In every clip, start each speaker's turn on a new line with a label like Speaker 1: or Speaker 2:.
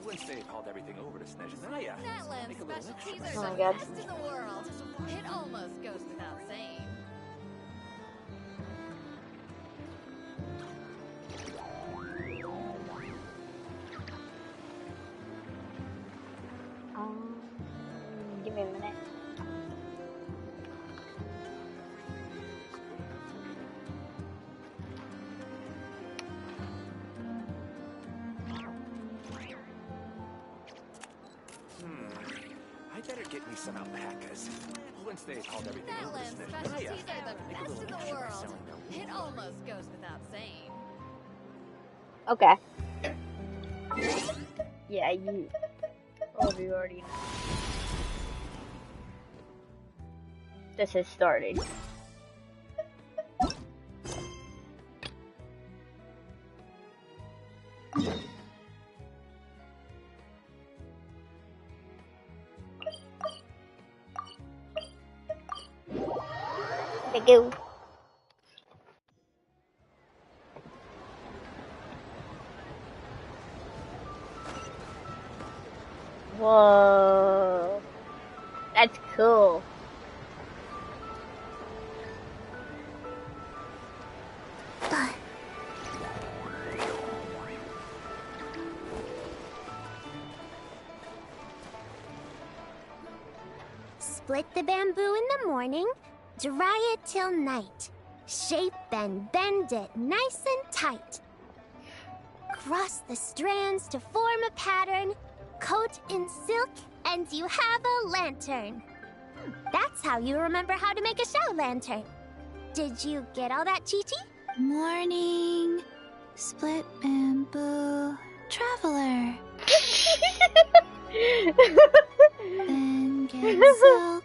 Speaker 1: Once they hauled everything over to Snezhnaya,
Speaker 2: Natlan's specialties
Speaker 3: Oh
Speaker 2: are
Speaker 3: my
Speaker 2: the
Speaker 3: God.
Speaker 2: best in the world. It almost goes without saying.
Speaker 3: Give me a minute.
Speaker 1: I better get me some alpacas. Once they hauled everything over to
Speaker 2: Natlan's
Speaker 1: Snezhnaya,
Speaker 2: specialties are the best in the world. It almost goes without saying.
Speaker 3: Okay. Yeah, you. Oh, you already know. This has started. Thank you. Whoa. That's cool.
Speaker 4: Split the bamboo in the morning, dry it till night. Shape and bend it nice and tight. Cross the strands to form a pattern, coat in silk, and you have a lantern. That's how you remember how to make a show lantern. Did you get all that, Chi-Chi?
Speaker 5: Morning, split bamboo, traveler. Then get silk,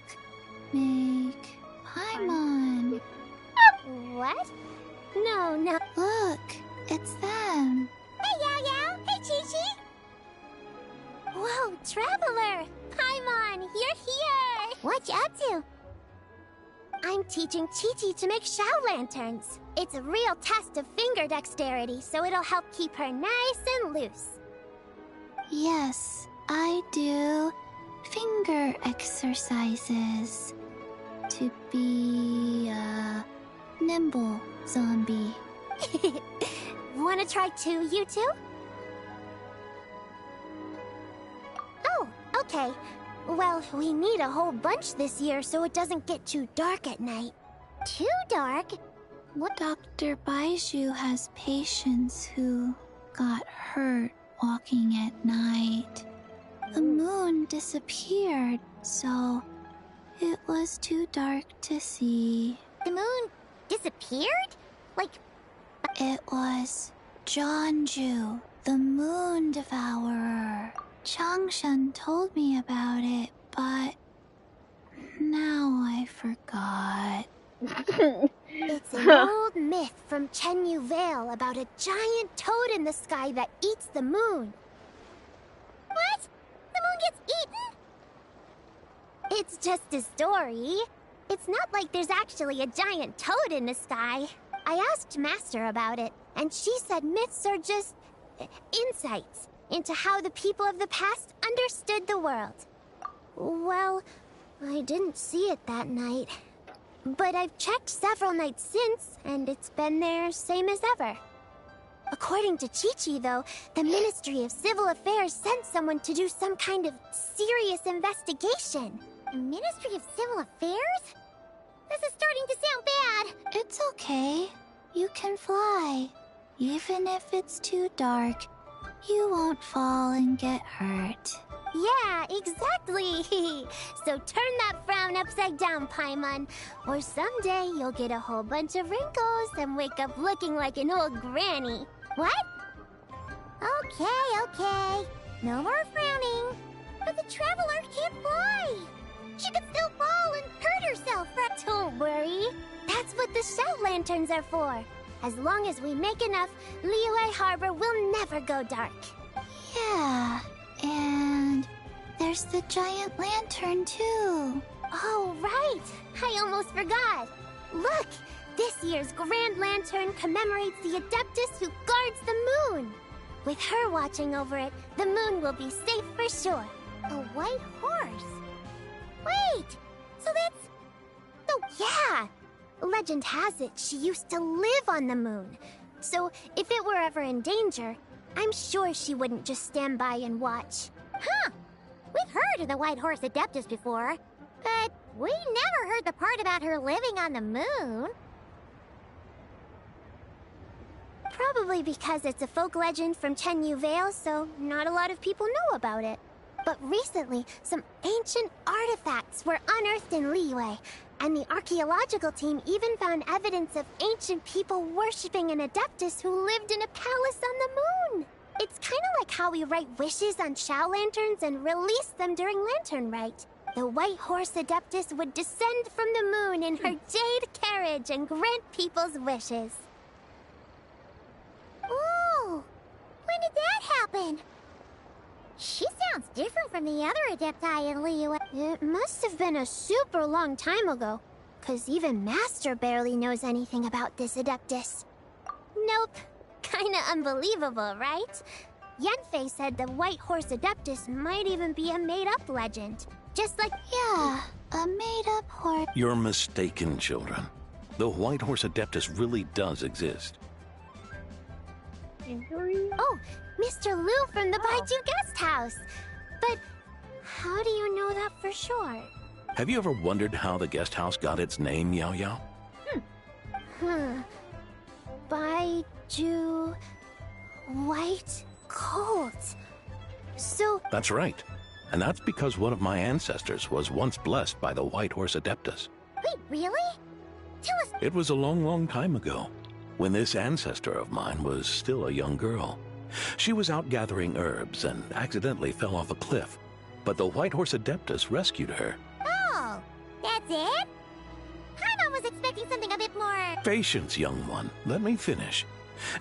Speaker 5: make paimon.
Speaker 4: What? No.
Speaker 5: Look, it's them.
Speaker 4: Hey, Yao Yao! Hey, Chi-Chi! Whoa, Traveler! Paimon, you're here! What you up to? I'm teaching Chi-Chi to make show lanterns. It's a real test of finger dexterity, so it'll help keep her nice and loose.
Speaker 5: Yes, I do finger exercises to be a nimble zombie.
Speaker 4: Wanna try too, you two? Oh, okay. Well, we need a whole bunch this year so it doesn't get too dark at night. Too dark?
Speaker 5: What? Dr. Baiju has patients who got hurt walking at night. The moon disappeared, so it was too dark to see.
Speaker 4: The moon disappeared? Like,
Speaker 5: It was Jeonju, the moon devourer. Changshan told me about it, but now I forgot.
Speaker 4: it's an old myth from Chenyu Vale about a giant toad in the sky that eats the moon. What? The moon gets eaten? It's just a story. It's not like there's actually a giant toad in the sky. I asked Master about it, and she said myths are just insights into how the people of the past understood the world. Well, I didn't see it that night. But I've checked several nights since, and it's been there same as ever. According to Chi-Chi, though, the Ministry of Civil Affairs sent someone to do some kind of serious investigation. The Ministry of Civil Affairs? This is starting to sound bad.
Speaker 5: It's okay. You can fly. Even if it's too dark, you won't fall and get hurt.
Speaker 4: Yeah, exactly. So turn that frown upside down, Paimon. Or someday you'll get a whole bunch of wrinkles and wake up looking like an old granny. What? Okay. No more frowning. But the Traveler can't fly. She could still fall and hurt herself. Don't worry. That's what the show lanterns are for. As long as we make enough, Liyue Harbor will never go dark.
Speaker 5: Yeah, and there's the giant lantern too.
Speaker 4: Oh, right! I almost forgot. Look! This year's Grand Lantern commemorates the Adeptus who guards the moon. With her watching over it, the moon will be safe for sure. A white horse? Wait! So that's... Oh, yeah! Legend has it she used to live on the moon. So if it were ever in danger, I'm sure she wouldn't just stand by and watch. Huh! We've heard of the White Horse Adeptus before, but we never heard the part about her living on the moon. Probably because it's a folk legend from Chenyu Vale, so not a lot of people know about it. But recently, some ancient artifacts were unearthed in Liyue, and the archaeological team even found evidence of ancient people worshipping an Adeptus who lived in a palace on the moon. It's kind of like how we write wishes on Shao lanterns and release them during Lantern Rite. The White Horse Adeptus would descend from the moon in her jade carriage and grant people's wishes. Ooh! When did that happen? She sounds different from the other Adepti in Liyue. It must have been a super long time ago, 'cause even Master barely knows anything about this Adeptus. Nope. Kinda unbelievable, right? Yanfei said the White Horse Adeptus might even be a made-up legend. Just like...
Speaker 5: Yeah, a made-up horse.
Speaker 6: You're mistaken, children. The White Horse Adeptus really does exist.
Speaker 4: Oh, Mr. Liu from the Baiju Guest House. But how do you know that for sure?
Speaker 6: Have you ever wondered how the guest house got its name, Yao Yao?
Speaker 4: Baiju... White Colt. So...
Speaker 6: That's right. And that's because one of my ancestors was once blessed by the White Horse Adeptus.
Speaker 4: Wait, really? Tell us...
Speaker 6: It was a long, long time ago, when this ancestor of mine was still a young girl. She was out gathering herbs and accidentally fell off a cliff, but the White Horse Adeptus rescued her.
Speaker 4: Oh, that's it? Paimon was expecting something a bit more...
Speaker 6: Patience, young one. Let me finish.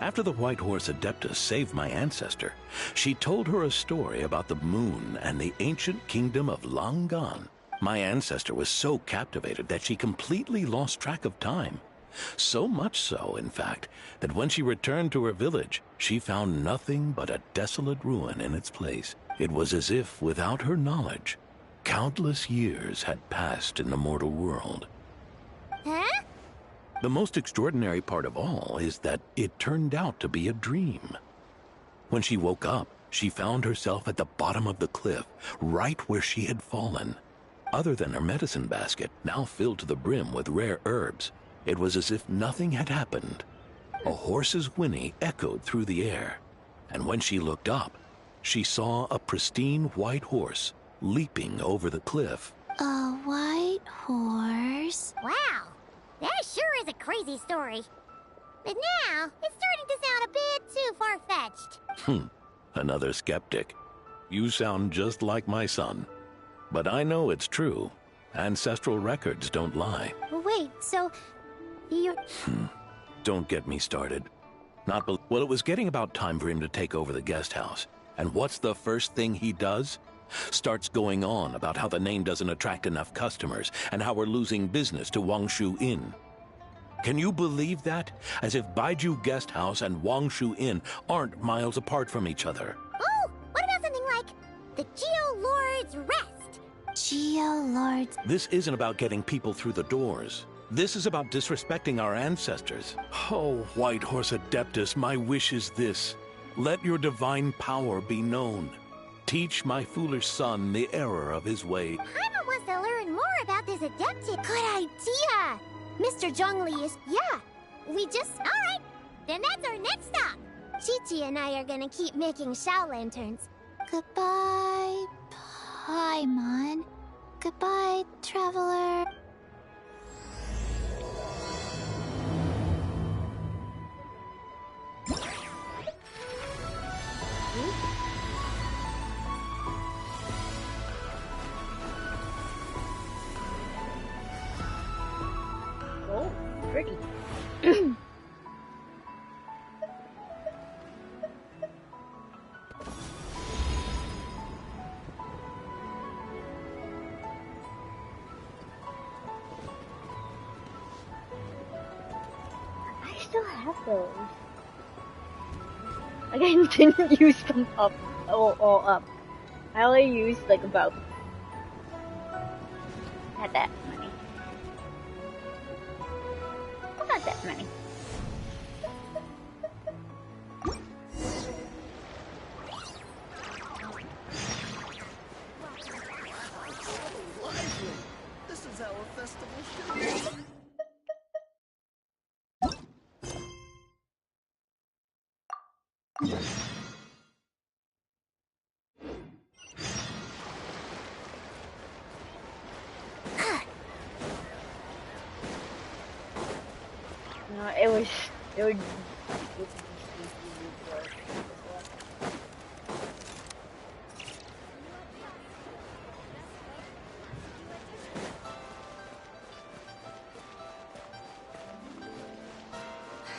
Speaker 6: After the White Horse Adeptus saved my ancestor, she told her a story about the moon and the ancient kingdom of Langan. My ancestor was so captivated that she completely lost track of time. So much so, in fact, that when she returned to her village, she found nothing but a desolate ruin in its place. It was as if, without her knowledge, countless years had passed in the mortal world.
Speaker 4: Huh?
Speaker 6: The most extraordinary part of all is that it turned out to be a dream. When she woke up, she found herself at the bottom of the cliff, right where she had fallen. Other than her medicine basket, now filled to the brim with rare herbs, it was as if nothing had happened. A horse's whinny echoed through the air, and when she looked up, she saw a pristine white horse leaping over the cliff.
Speaker 5: A white horse?
Speaker 4: Wow, that sure is a crazy story. But now, it's starting to sound a bit too far-fetched.
Speaker 6: Another skeptic. You sound just like my son. But I know it's true. Ancestral records don't lie.
Speaker 4: Wait, so... you're...
Speaker 6: Don't get me started. Well, it was getting about time for him to take over the guest house. And what's the first thing he does? Starts going on about how the name doesn't attract enough customers and how we're losing business to Wangshu Inn. Can you believe that? As if Baiju Guest House and Wangshu Inn aren't miles apart from each other.
Speaker 4: Oh, what about something like the Geo Lord's Rest?
Speaker 5: Geo Lords.
Speaker 6: This isn't about getting people through the doors. This is about disrespecting our ancestors. Oh, White Horse Adeptus, my wish is this. Let your divine power be known. Teach my foolish son the error of his way.
Speaker 4: Paimon wants to learn more about this Adeptus. Good idea! Mr. Zhongli is... yeah. We just... Alright, then that's our next stop. Chi-Chi and I are gonna keep making Shao lanterns.
Speaker 5: Goodbye, Paimon. Goodbye, traveler.
Speaker 3: Oh, pretty. I still have those. Like, I didn't use them up, all up. I only used, like, about... Not that many. Well, not that many.
Speaker 1: This is how a festival should be.
Speaker 3: No, it would...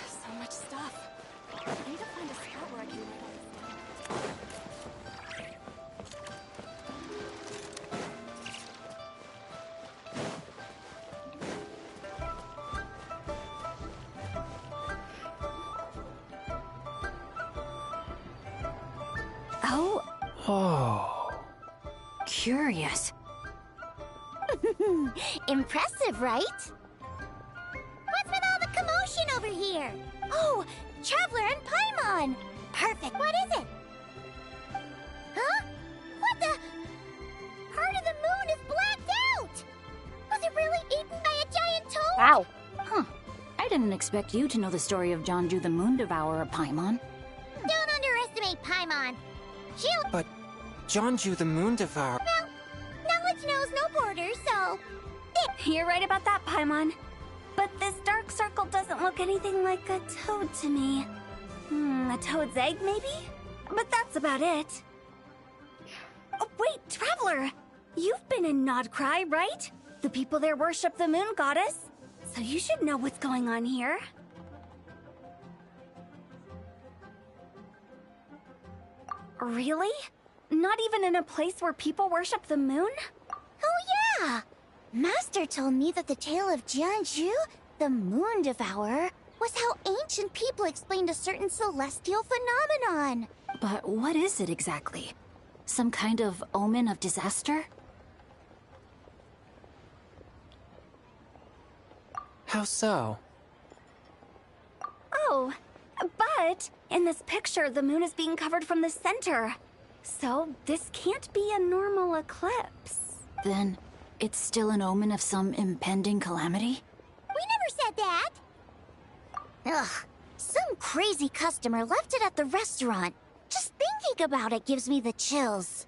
Speaker 2: So much stuff. I need to find a spot where I can write all this down.
Speaker 1: Oh.
Speaker 2: Curious.
Speaker 4: Impressive, right? What's with all the commotion over here? Oh, Traveler and Paimon! Perfect, what is it? Huh? What the? Part of the moon is blacked out! Was it really eaten by a giant toad?
Speaker 3: Wow.
Speaker 2: Huh. I didn't expect you to know the story of Jonju the Moon Devourer, Paimon.
Speaker 4: Don't underestimate Paimon. She'll...
Speaker 7: But Jonju the Moon Devourer...
Speaker 4: Well, knowledge knows no borders, so...
Speaker 2: You're right about that, Paimon. But this dark circle doesn't look anything like a toad to me. A toad's egg, maybe? But that's about it. Oh, wait, Traveler! You've been in Nodcry, right? The people there worship the moon goddess. So you should know what's going on here. Really? Not even in a place where people worship the moon?
Speaker 4: Oh yeah! Master told me that the tale of Jianzhu, the Moon Devourer, was how ancient people explained a certain celestial phenomenon.
Speaker 2: But what is it exactly? Some kind of omen of disaster?
Speaker 7: How so?
Speaker 2: Oh, but in this picture, the moon is being covered from the center. So this can't be a normal eclipse. Then it's still an omen of some impending calamity?
Speaker 4: We never said that! Ugh, some crazy customer left it at the restaurant. Just thinking about it gives me the chills.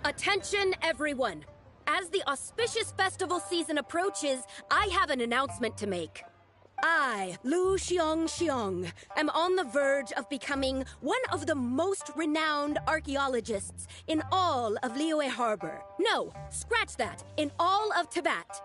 Speaker 8: Attention, everyone! As the auspicious festival season approaches, I have an announcement to make. I, Lu Xiong, am on the verge of becoming one of the most renowned archaeologists in all of Liyue Harbor. No, scratch that, in all of Tibet.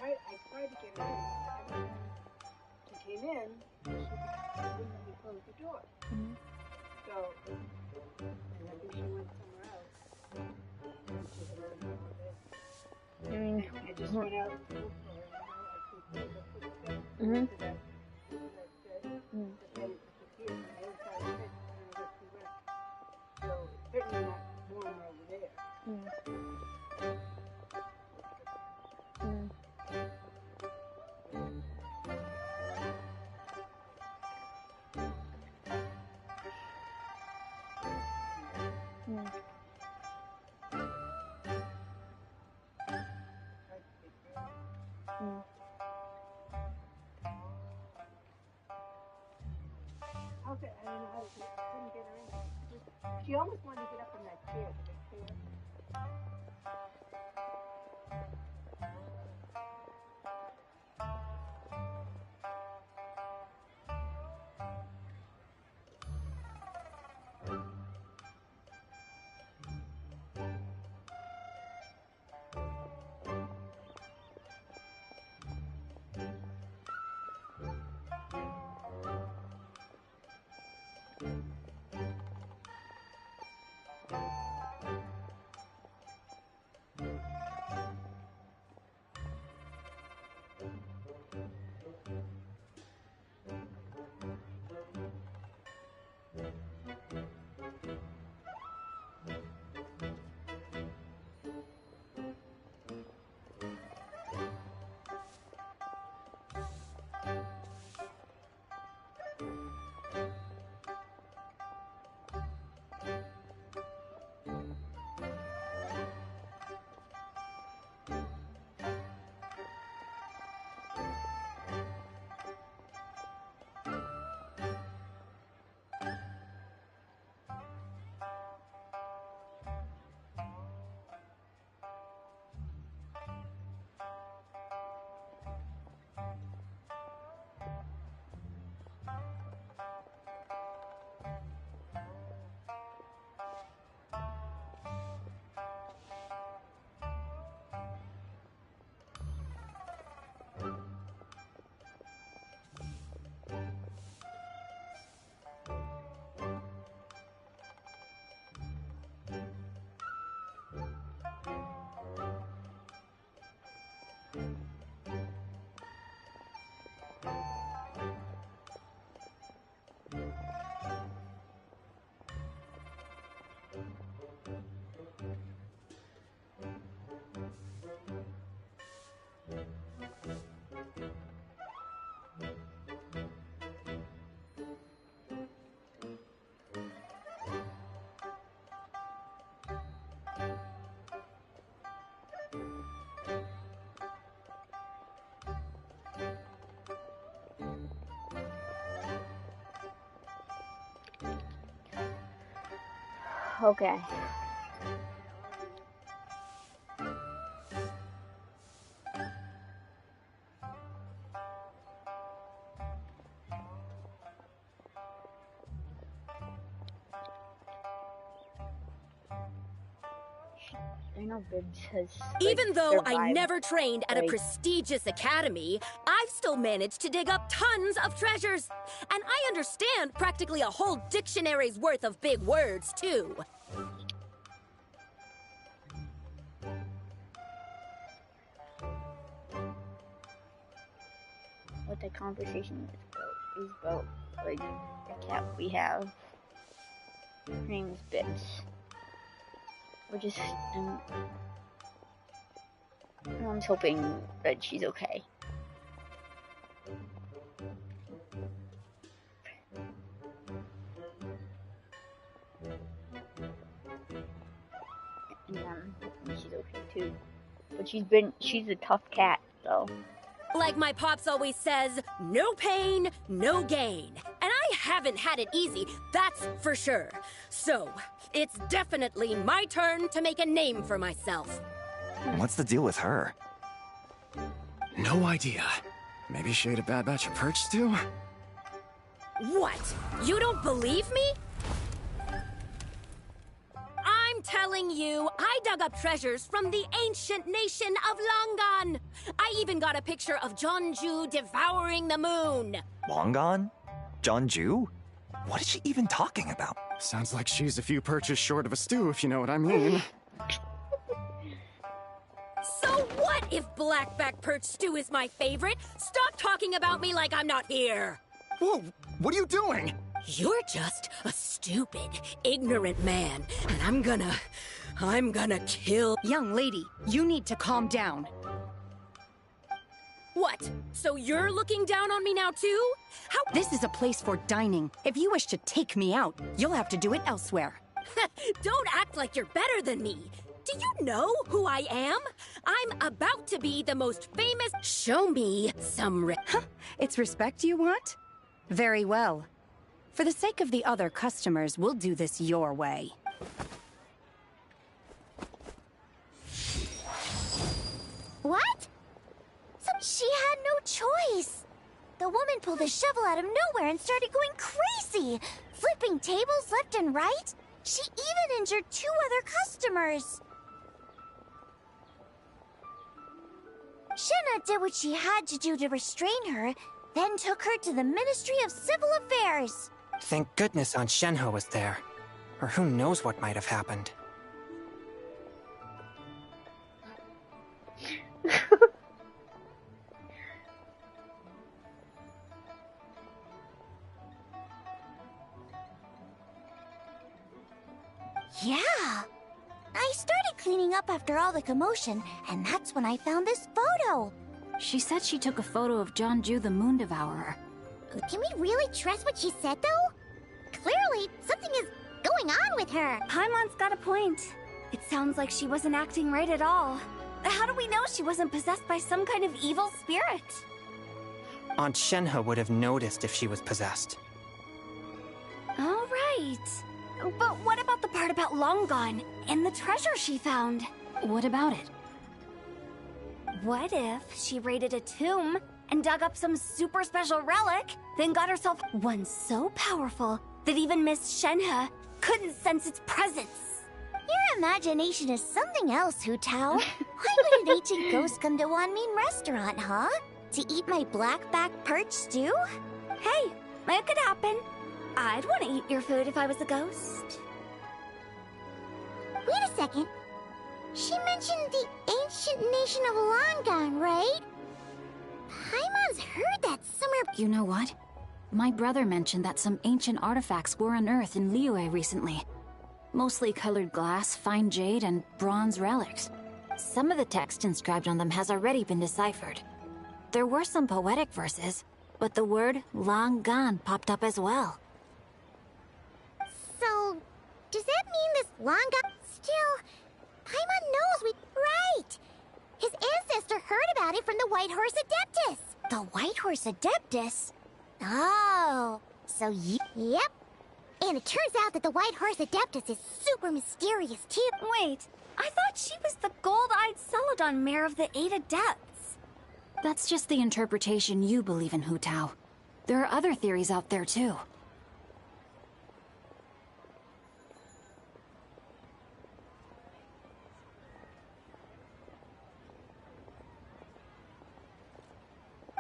Speaker 9: I tried to get in. She came in, she wouldn't let me close the door. So, and I think she went somewhere else. She said, "I don't know." I just went out and looked for her. I think the footsteps to that set, but then it disappeared on the other side of the fence. I don't know where she went. So, it's certainly not warmer over there. I don't know how to do it. I couldn't get her in. She almost wanted to get up in that chair.
Speaker 3: Okay. I know Bibbs has.
Speaker 8: Even though I
Speaker 3: survived,
Speaker 8: never trained at a
Speaker 3: like-
Speaker 8: prestigious academy, I've still managed to dig up tons of treasures. And I understand practically a whole dictionary's worth of big words, too.
Speaker 3: What the conversation is about, like, the cat we have. Her name is Bibbs. We're just, Mom's hoping that she's okay. And I'm hoping she's okay too. But she's a tough cat, so.
Speaker 8: Like my pops always says, no pain, no gain. And I haven't had it easy, that's for sure. So, it's definitely my turn to make a name for myself.
Speaker 10: What's the deal with her?
Speaker 1: No idea. Maybe she ate a bad batch of perch stew?
Speaker 8: What? You don't believe me? I'm telling you, I dug up treasures from the ancient nation of Longan. I even got a picture of Jeonju devouring the moon.
Speaker 10: Longan? Jeonju? What is she even talking about?
Speaker 1: Sounds like she's a few perches short of a stew, if you know what I mean.
Speaker 8: So what if blackback perch stew is my favorite? Stop talking about me like I'm not here.
Speaker 1: Whoa, what are you doing?
Speaker 8: You're just a stupid, ignorant man, and I'm gonna kill...
Speaker 11: Young lady, you need to calm down.
Speaker 8: What? So you're looking down on me now too? How...
Speaker 11: This is a place for dining. If you wish to take me out, you'll have to do it elsewhere.
Speaker 8: Don't act like you're better than me. Do you know who I am? I'm about to be the most famous... Show me some...
Speaker 11: It's respect you want? Very well. For the sake of the other customers, we'll do this your way.
Speaker 4: What? She had no choice. The woman pulled a shovel out of nowhere and started going crazy, flipping tables left and right. She even injured 2 other customers. Shinna did what she had to do to restrain her, then took her to the Ministry of Civil Affairs.
Speaker 7: Thank goodness Aunt Shenhe was there. Or who knows what might have happened.
Speaker 4: Yeah! I started cleaning up after all the commotion, and that's when I found this photo.
Speaker 12: She said she took a photo of Jeonju the Moon Devourer.
Speaker 4: Can we really trust what she said, though? Clearly, something is going on with her.
Speaker 2: Paimon's got a point. It sounds like she wasn't acting right at all. How do we know she wasn't possessed by some kind of evil spirit?
Speaker 7: Aunt Shenhe would have noticed if she was possessed.
Speaker 2: All right. But what about the part about Long Gone and the treasure she found?
Speaker 12: What about it?
Speaker 2: What if she raided a tomb and dug up some super special relic, then got herself one so powerful that even Miss Shenhe couldn't sense its presence?
Speaker 4: Your imagination is something else, Hu Tao. Why would an ancient ghost come to Wanmin restaurant, huh? To eat my blackback perch stew?
Speaker 2: Hey, it could happen. I'd want to eat your food if I was a ghost.
Speaker 4: Wait a second. She mentioned the ancient nation of Longan, right? Paimon's heard that somewhere.
Speaker 12: You know what? My brother mentioned that some ancient artifacts were unearthed in Liyue recently. Mostly colored glass, fine jade, and bronze relics. Some of the text inscribed on them has already been deciphered. There were some poetic verses, but the word long gone popped up as well.
Speaker 4: So, does that mean this Longan... Still, Paimon knows we... Right! His ancestor heard about it from the White Horse Adeptus. The White Horse Adeptus? Oh, so Yep. And it turns out that the White Horse Adeptus is super mysterious, too.
Speaker 2: Wait, I thought she was the gold-eyed Celadon mare of the Eight Adepts.
Speaker 12: That's just the interpretation you believe in, Hu Tao. There are other theories out there, too.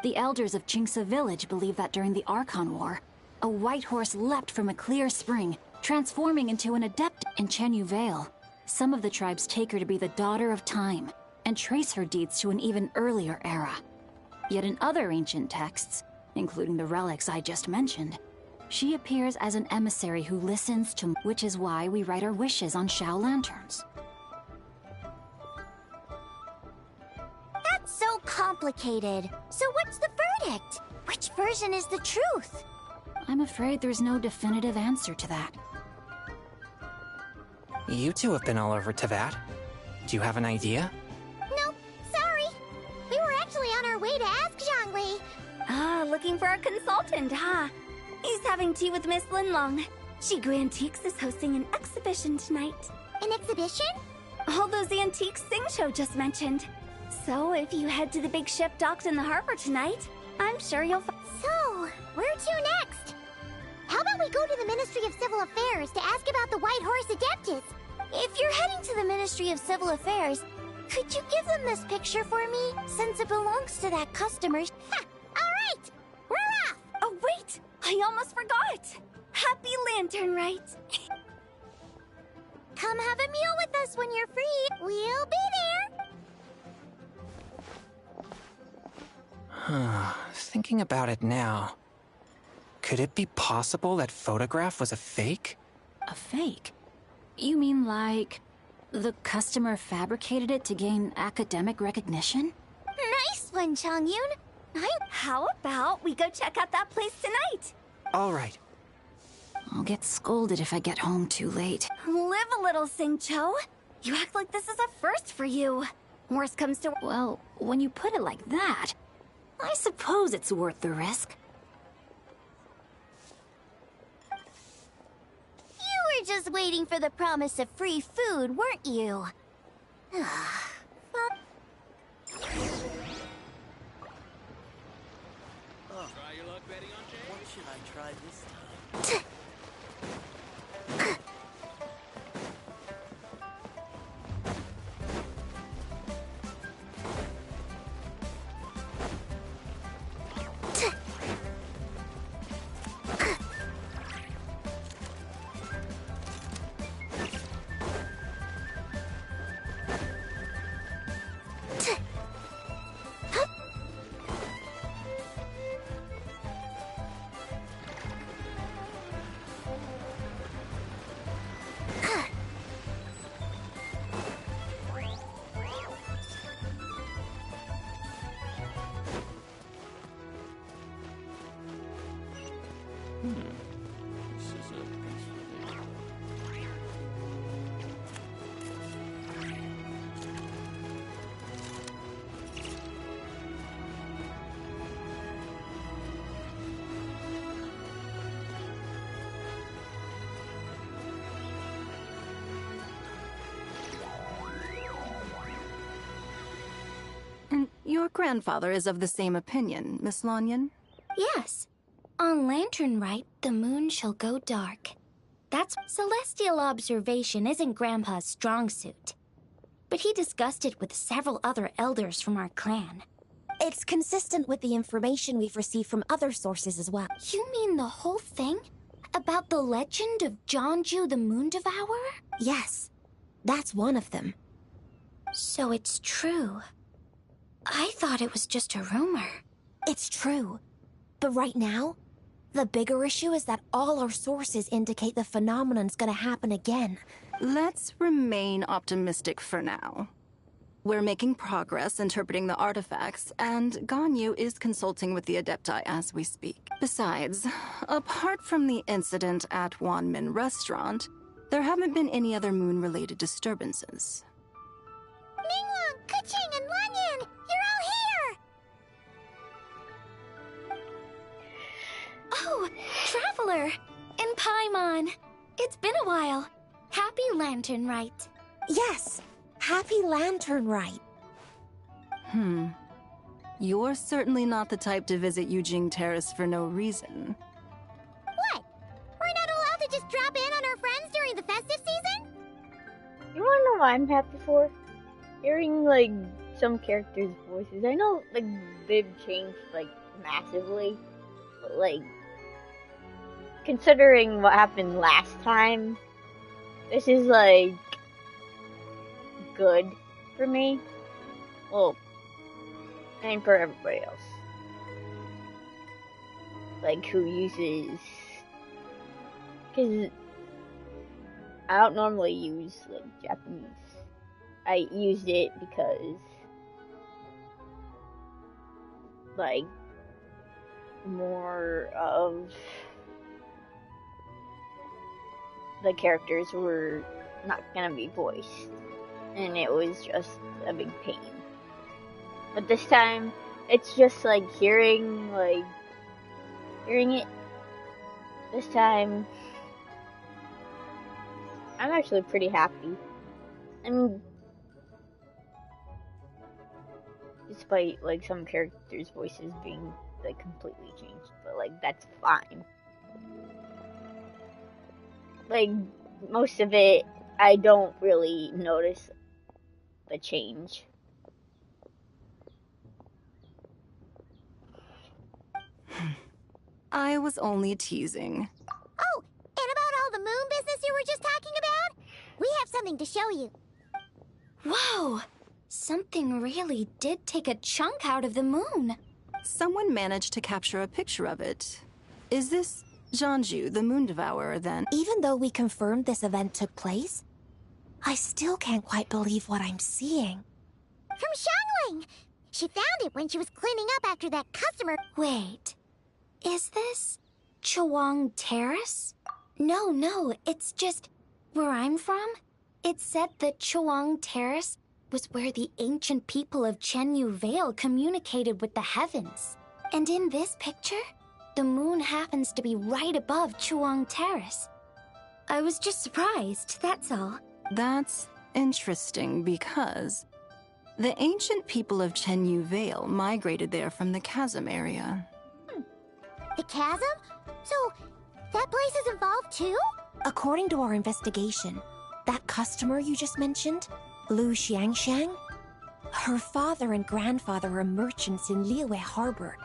Speaker 12: The elders of Qingce village believe that during the Archon War, a white horse leapt from a clear spring, transforming into an adept in Chenyu Vale. Some of the tribes take her to be the daughter of time, and trace her deeds to an even earlier era. Yet in other ancient texts, including the relics I just mentioned, she appears as an emissary who listens to, which is why we write our wishes on Shao lanterns.
Speaker 4: That's so complicated. So what's the verdict? Which version is the truth?
Speaker 12: I'm afraid there's no definitive answer to that.
Speaker 7: You two have been all over Teyvat. Do you have an idea?
Speaker 4: Nope, sorry. We were actually on our way to ask Zhongli.
Speaker 2: Ah, looking for a consultant, huh? He's having tea with Miss Linlong. Shigu Antiques is hosting an exhibition tonight.
Speaker 4: An exhibition?
Speaker 2: All those antiques Sing just mentioned. So if you head to the big ship docked in the harbor tonight, I'm sure you'll
Speaker 4: So, where to next? How about we go to the Ministry of Civil Affairs to ask about the White Horse Adeptus? If you're heading to the Ministry of Civil Affairs, could you give them this picture for me, since it belongs to that customer? Ha! Alright! We're off!
Speaker 2: Oh wait! I almost forgot! Happy Lantern Rite!
Speaker 4: Come have a meal with us when you're free. We'll be there!
Speaker 7: Thinking about it now, could it be possible that photograph was a fake?
Speaker 12: A fake? You mean like... the customer fabricated it to gain academic recognition?
Speaker 4: Nice one, Changyun.
Speaker 2: How about we go check out that place tonight?
Speaker 7: All right.
Speaker 12: I'll get scolded if I get home too late.
Speaker 2: Live a little, Sing-Cho. You act like this is a first for you. Worst comes to...
Speaker 12: Well, when you put it like that, I suppose it's worth the risk.
Speaker 4: You were just waiting for the promise of free food, weren't you?
Speaker 1: Try your luck betting on Jade? What should I try this time?
Speaker 13: This is a
Speaker 14: And your grandfather is of the same opinion, Miss Lanyon?
Speaker 2: Yes. On Lantern Rite, the moon shall go dark. That's celestial observation isn't Grandpa's strong suit. But he discussed it with several other elders from our clan.
Speaker 4: It's consistent with the information we've received from other sources as well.
Speaker 2: You mean the whole thing? About the legend of Jeonju the Moon Devourer?
Speaker 4: Yes, that's one of them.
Speaker 2: So it's true. I thought it was just a rumor.
Speaker 4: It's true. But right now, the bigger issue is that all our sources indicate the phenomenon's gonna happen again.
Speaker 14: Let's remain optimistic for now. We're making progress interpreting the artifacts, and Ganyu is consulting with the Adepti as we speak. Besides, apart from the incident at Wanmin Restaurant, there haven't been any other moon-related disturbances.
Speaker 4: Ningguang, Keqing, and Lanyan! You're all here!
Speaker 2: Oh, Traveler! And Paimon! It's been a while. Happy Lantern Rite.
Speaker 4: Yes, happy Lantern Rite.
Speaker 14: You're certainly not the type to visit Yujing Terrace for no reason.
Speaker 4: What? We're not allowed to just drop in on our friends during the festive season?
Speaker 3: You wanna know what I'm happy for? Hearing, like, some characters' voices. I know, like, they've changed, like, massively. But, like, considering what happened last time, this is, like, good for me. Well, and for everybody else. Like, who uses... Because I don't normally use, like, Japanese. I used it because, like, more of the characters were not gonna be voiced, and it was just a big pain. But this time, it's just like hearing it. This time, I'm actually pretty happy. I mean, despite, like, some characters' voices being, like, completely changed. But, like, that's fine. Like, most of it, I don't really notice the change.
Speaker 14: I was only teasing.
Speaker 4: Oh, and about all the moon business you were just talking about? We have something to show you.
Speaker 2: Whoa! Something really did take a chunk out of the moon.
Speaker 14: Someone managed to capture a picture of it. Is this Jeonju, the Moon Devourer, then?
Speaker 4: Even though we confirmed this event took place, I still can't quite believe what I'm seeing. From Xiangling! She found it when she was cleaning up after that customer.
Speaker 2: Wait, is this Chawang Terrace? No, it's just where I'm from. It said that Chawang Terrace was where the ancient people of Chenyu Vale communicated with the heavens. And in this picture, the moon happens to be right above Chawang Terrace. I was just surprised, that's all.
Speaker 14: That's interesting because the ancient people of Chenyu Vale migrated there from the chasm area.
Speaker 4: The chasm? So, that place is involved too? According to our investigation, that customer you just mentioned, Lu Xiangxiang, her father and grandfather are merchants in Liyue Harbor,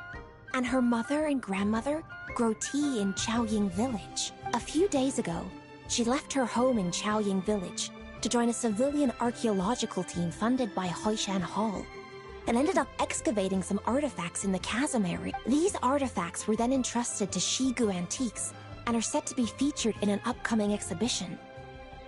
Speaker 4: and her mother and grandmother grow tea in Chaoying Village. A few days ago, she left her home in Chaoying Village to join a civilian archaeological team funded by Hoishan Hall, and ended up excavating some artifacts in the chasm area. These artifacts were then entrusted to Shigu Antiques and are set to be featured in an upcoming exhibition.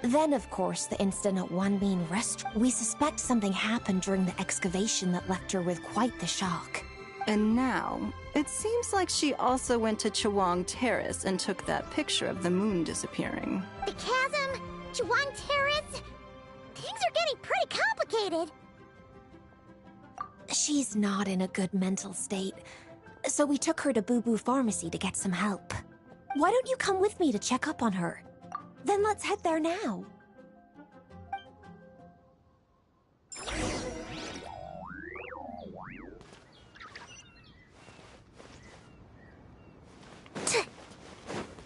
Speaker 4: Then, of course, the incident at Wanmin Restaurant. We suspect something happened during the excavation that left her with quite the shock.
Speaker 14: And now, it seems like she also went to Chawang Terrace and took that picture of the moon disappearing.
Speaker 4: The chasm? Chawang Terrace? Things are getting pretty complicated.
Speaker 13: She's not in a good mental state, so we took her to Boo Boo Pharmacy to get some help. Why don't you come with me to check up on her? Then let's head there now.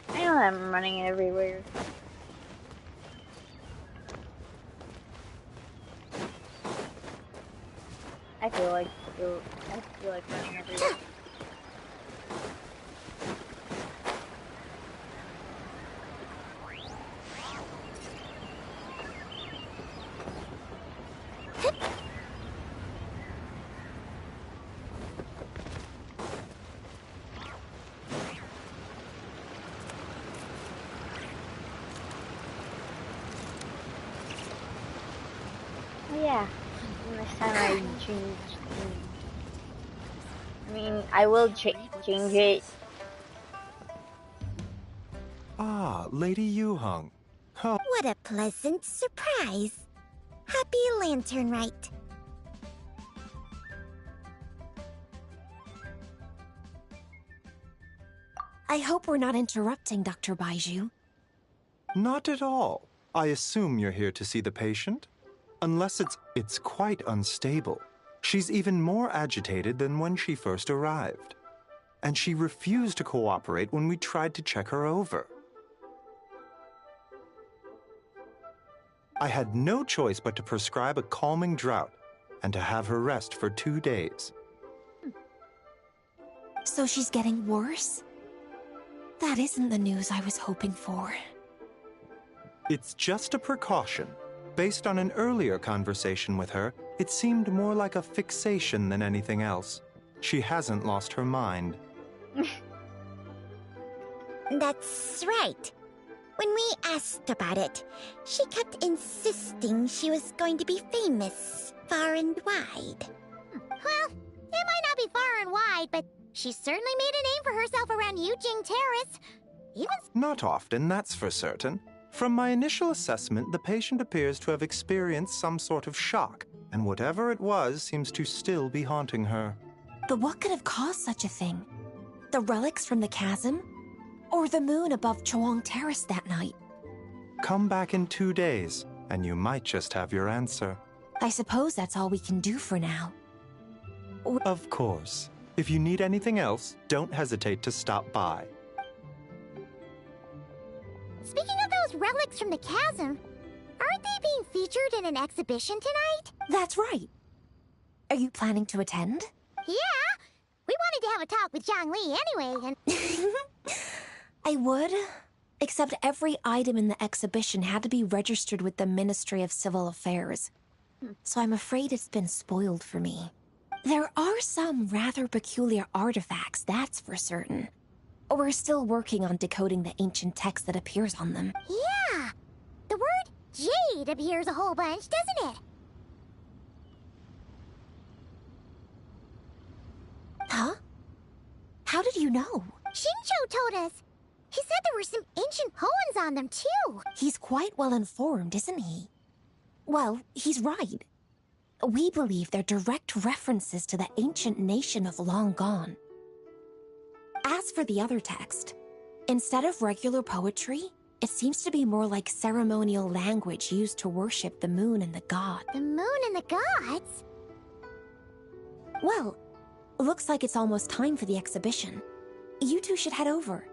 Speaker 3: I know I'm running everywhere. I feel like running everywhere. Yeah, and this time I changed. I mean, I will change it.
Speaker 15: Ah, Lady Yu-hung. Oh.
Speaker 4: What a pleasant surprise. Happy Lantern Rite.
Speaker 13: I hope we're not interrupting, Dr. Baiju.
Speaker 15: Not at all. I assume you're here to see the patient? Unless it's quite unstable. She's even more agitated than when she first arrived. And she refused to cooperate when we tried to check her over. I had no choice but to prescribe a calming draught and to have her rest for 2 days.
Speaker 13: So she's getting worse? That isn't the news I was hoping for.
Speaker 15: It's just a precaution. Based on an earlier conversation with her, it seemed more like a fixation than anything else. She hasn't lost her mind.
Speaker 4: That's right. When we asked about it, she kept insisting she was going to be famous far and wide. Well, it might not be far and wide, but she certainly made a name for herself around Yujing Terrace.
Speaker 15: Not often, that's for certain. From my initial assessment, the patient appears to have experienced some sort of shock, and whatever it was seems to still be haunting her.
Speaker 13: But what could have caused such a thing? The relics from the chasm? Or the moon above Chawang Terrace that night?
Speaker 15: Come back in 2 days, and you might just have your answer.
Speaker 13: I suppose that's all we can do for now.
Speaker 15: Of course. If you need anything else, don't hesitate to stop by.
Speaker 4: Speaking of those relics from the chasm, aren't they being featured in an exhibition tonight?
Speaker 13: That's right. Are you planning to attend?
Speaker 4: Yeah! We wanted to have a talk with Zhang Li anyway, and...
Speaker 13: I would, except every item in the exhibition had to be registered with the Ministry of Civil Affairs. So I'm afraid it's been spoiled for me. There are some rather peculiar artifacts, that's for certain. We're still working on decoding the ancient text that appears on them.
Speaker 4: Yeah! The word jade appears a whole bunch, doesn't it?
Speaker 13: Huh? How did you know?
Speaker 4: Shincho told us. He said there were some ancient poems on them, too.
Speaker 13: He's quite well informed, isn't he? Well, he's right. We believe they're direct references to the ancient nation of long gone. As for the other text, instead of regular poetry, it seems to be more like ceremonial language used to worship the moon and the god.
Speaker 4: The moon and the gods?
Speaker 13: Well, looks like it's almost time for the exhibition. You two should head over.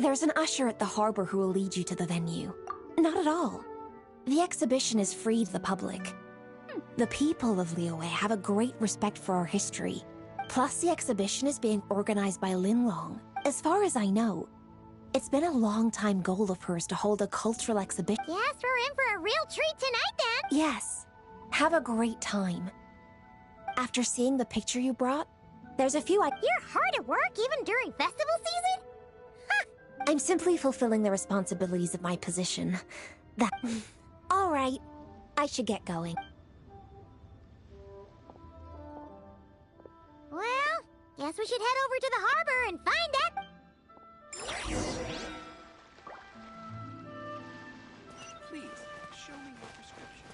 Speaker 13: There's an usher at the harbor who will lead you to the venue. Not at all. The exhibition is free to the public. The people of Liyue have a great respect for our history. Plus, the exhibition is being organized by Linlong. As far as I know, it's been a long-time goal of hers to hold a cultural exhibition.
Speaker 4: Yes, we're in for a real treat tonight, then.
Speaker 13: Yes. Have a great time. After seeing the picture you brought, there's a few
Speaker 4: You're hard at work even during festival season?
Speaker 13: I'm simply fulfilling the responsibilities of my position. All right. I should get going.
Speaker 4: Well, Guess we should head over to the harbor and find that.
Speaker 1: Please, show me your prescription.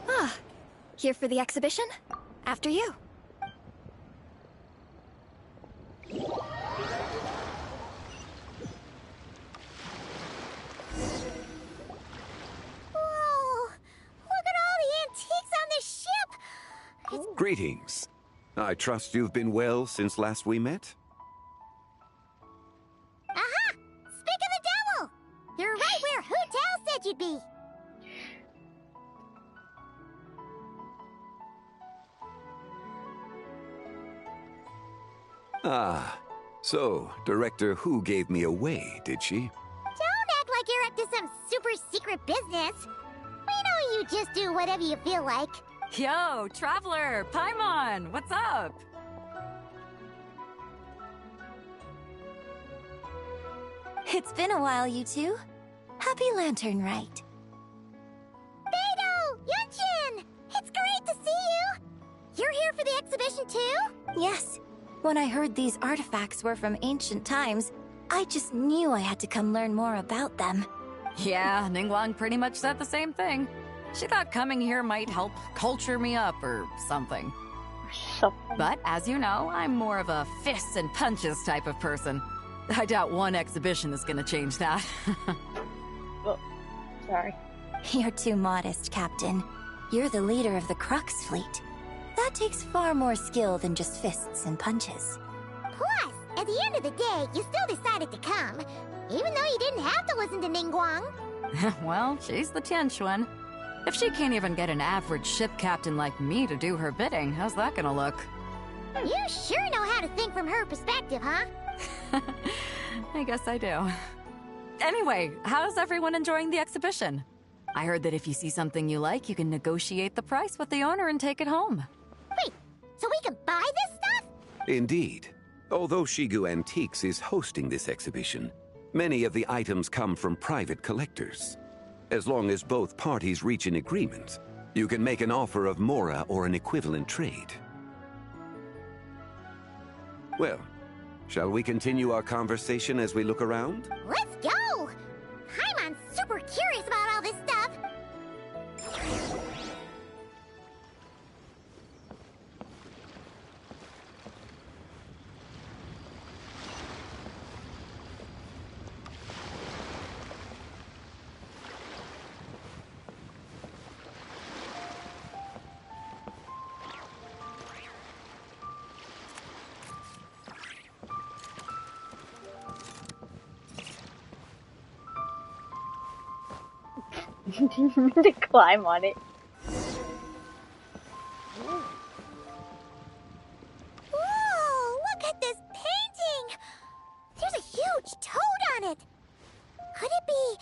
Speaker 13: Ah, here for the exhibition? After you.
Speaker 4: Whoa! Look at all the antiques on this ship!
Speaker 16: Greetings. I trust you've been well since last we met?
Speaker 4: Aha! Speak of the devil! You're right where Hu Tao said you'd be.
Speaker 16: Ah, so Director Hu gave me away, did she?
Speaker 4: Don't act like you're up to some super secret business. We know you just do whatever you feel like.
Speaker 17: Yo, Traveler! Paimon! What's up?
Speaker 13: It's been a while, you two. Happy Lantern Rite.
Speaker 4: Beidou! Yunshin! It's great to see you! You're here for the exhibition too?
Speaker 13: Yes. When I heard these artifacts were from ancient times, I just knew I had to come learn more about them.
Speaker 17: Yeah, Ningguang pretty much said the same thing. She thought coming here might help culture me up or something. But as you know, I'm more of a fists and punches type of person. I doubt one exhibition is gonna change that.
Speaker 3: Oh, sorry.
Speaker 13: You're too modest, Captain. You're the leader of the Crux fleet. That takes far more skill than just fists and punches.
Speaker 4: Plus, at the end of the day, you still decided to come, even though you didn't have to listen to Ningguang.
Speaker 17: Well, she's the Tianquan. If she can't even get an average ship captain like me to do her bidding, how's that gonna look?
Speaker 4: You sure know how to think from her perspective, huh?
Speaker 17: I guess I do. Anyway, how's everyone enjoying the exhibition? I heard that if you see something you like, you can negotiate the price with the owner and take it home.
Speaker 4: Wait, so we can buy this stuff?
Speaker 16: Indeed. Although Shigu Antiques is hosting this exhibition, many of the items come from private collectors. As long as both parties reach an agreement, you can make an offer of mora or an equivalent trade. Well, shall we continue our conversation as we look around?
Speaker 4: Let's go! Paimon's super curious about all this stuff.
Speaker 3: To climb on it.
Speaker 4: Whoa! Look at this painting! There's a huge toad on it! Could it be...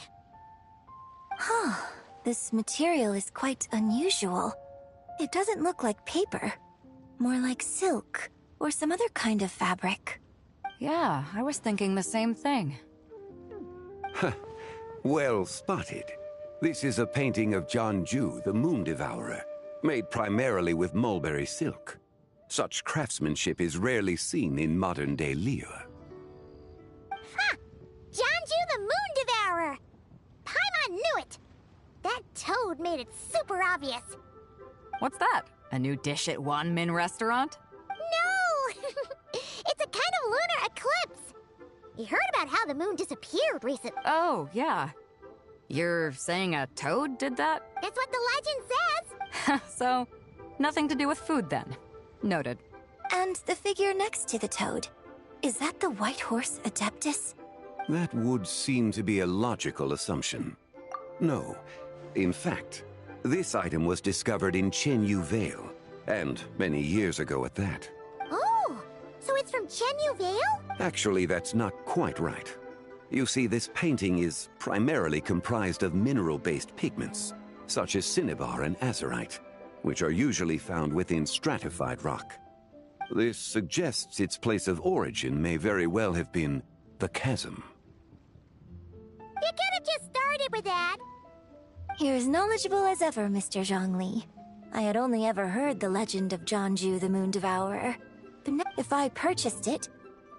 Speaker 13: Huh. This material is quite unusual. It doesn't look like paper. More like silk, or some other kind of fabric.
Speaker 17: Yeah, I was thinking the same thing.
Speaker 16: Well spotted. This is a painting of Jianju, the Moon Devourer, made primarily with mulberry silk. Such craftsmanship is rarely seen in modern-day Liyue.
Speaker 4: Ha! Jianju the Moon Devourer! Paimon knew it! That toad made it super obvious.
Speaker 17: What's that? A new dish at Wanmin restaurant?
Speaker 4: No! It's a kind of lunar eclipse. You heard about how the moon disappeared recently.
Speaker 17: Oh, yeah. You're saying a toad did that?
Speaker 4: That's what the legend says.
Speaker 17: So, nothing to do with food then. Noted.
Speaker 13: And the figure next to the toad. Is that the White Horse Adeptus?
Speaker 16: That would seem to be a logical assumption. No. In fact, this item was discovered in Chenyu Vale, and many years ago at that.
Speaker 4: Oh, so it's from Chenyu Vale?
Speaker 16: Actually, that's not quite right. You see, this painting is primarily comprised of mineral-based pigments, such as cinnabar and azurite, which are usually found within stratified rock. This suggests its place of origin may very well have been the chasm.
Speaker 4: You could have just started with that.
Speaker 13: You're as knowledgeable as ever, Mr. Zhongli. I had only ever heard the legend of Jianzhu the Moon Devourer. But now, if I purchased it,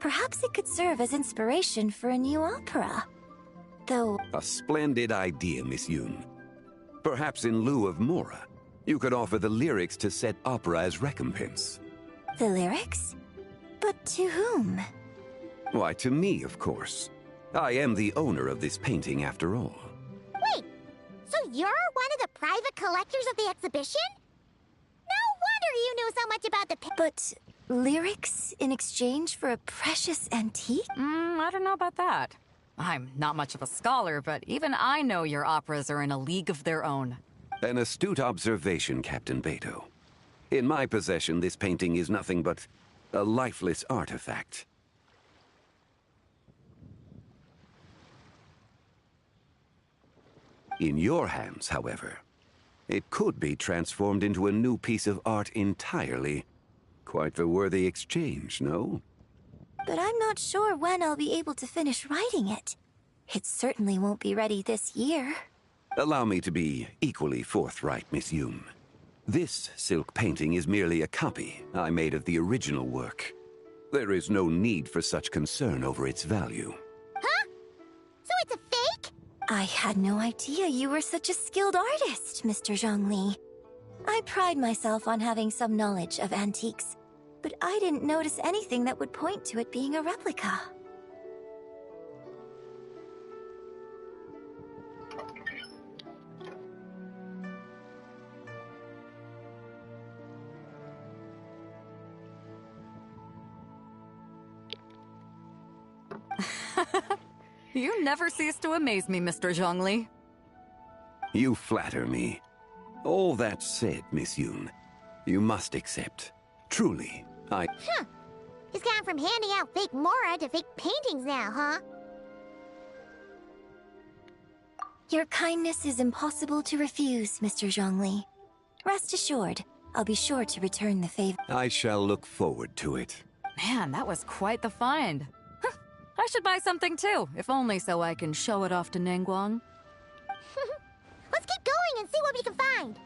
Speaker 13: perhaps it could serve as inspiration for a new opera. Though...
Speaker 16: A splendid idea, Miss Yoon. Perhaps in lieu of Mora, you could offer the lyrics to said opera as recompense.
Speaker 13: The lyrics? But to whom?
Speaker 16: Why, to me, of course. I am the owner of this painting, after all.
Speaker 4: Wait, so you're one of the private collectors of the exhibition? No wonder you knew so much about the
Speaker 13: But lyrics in exchange for a precious antique?
Speaker 17: I don't know about that. I'm not much of a scholar, but even I know your operas are in a league of their own.
Speaker 16: An astute observation, Captain Beto. In my possession, this painting is nothing but a lifeless artifact. In your hands, however, it could be transformed into a new piece of art entirely. Quite a worthy exchange, no?
Speaker 13: But I'm not sure when I'll be able to finish writing it. It certainly won't be ready this year.
Speaker 16: Allow me to be equally forthright, Miss Yoon. This silk painting is merely a copy I made of the original work. There is no need for such concern over its value.
Speaker 4: Huh? So it's a fake?
Speaker 13: I had no idea you were such a skilled artist, Mr. Zhongli. I pride myself on having some knowledge of antiques, but I didn't notice anything that would point to it being a replica.
Speaker 17: You never cease to amaze me, Mr. Zhongli.
Speaker 16: You flatter me. All that said, Miss Yoon, you must accept. Truly, I...
Speaker 4: Huh. He's gone from handing out fake Mora to fake paintings now, huh?
Speaker 13: Your kindness is impossible to refuse, Mr. Zhongli. Rest assured, I'll be sure to return the favor.
Speaker 16: I shall look forward to it.
Speaker 17: Man, that was quite the find. I should buy something too, if only so I can show it off to Ningguang.
Speaker 4: Let's keep going and see what we can find.